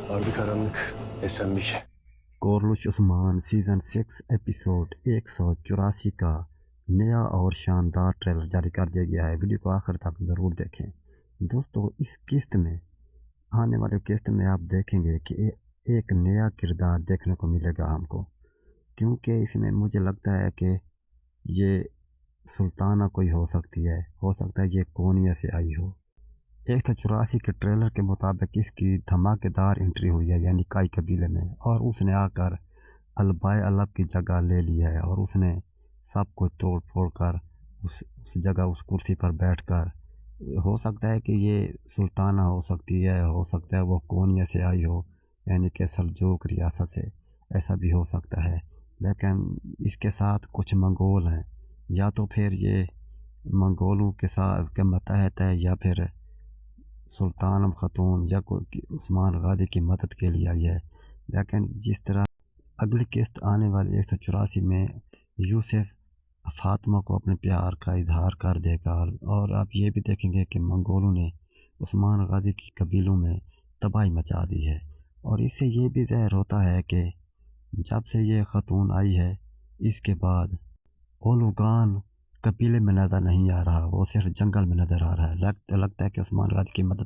Ardı karanlık, esen bir şey. Kurulus Osman season 6 episode 184 का नया और शानदार ट्रेलर जारी कर दिया गया है। वीडियो को आखिर तक ज़रूर देखें। दोस्तों, इस किस्त में आने वाले किस्त में आप देखेंगे कि एक नया किरदार देखने को मिलेगा हमको, क्योंकि इसमें मुझे लगता है कि ये सुल्ताना कोई हो सकता है ये कोनिया से आई हो। 184 के ट्रेलर के मुताबिक इसकी धमाकेदार एंट्री हुई है यानी काई कबीले में, और उसने आकर अलबाए अलब की जगह ले ली है और उसने सब कुछ तोड़ फोड़ कर उस जगह उस कुर्सी पर बैठकर, हो सकता है कि ये सुल्ताना हो सकती है, हो सकता है वो कोनिया से आई हो यानी कि सल्जूक रियासत से, ऐसा भी हो सकता है। लेकिन इसके साथ कुछ मंगोल हैं, या तो फिर ये मंगोलों के साथ के मतहत है या फिर सुल्तान ख़तून या कोई उस्मान गाजी की मदद के लिए आई है। लेकिन जिस तरह अगली किस्त आने वाली 184 में यूसुफ फातिमा को अपने प्यार का इजहार कर देगा, और आप ये भी देखेंगे कि मंगोलों ने उस्मान गाजी की कबीलों में तबाही मचा दी है। और इससे ये भी ज़ाहिर होता है कि जब से ये ख़तून आई है इसके बाद ओलुगान कबीले में नज़र नहीं आ रहा, वो सिर्फ जंगल में नज़र आ रहा है। लगता है कि उस्मान गाजी की मदद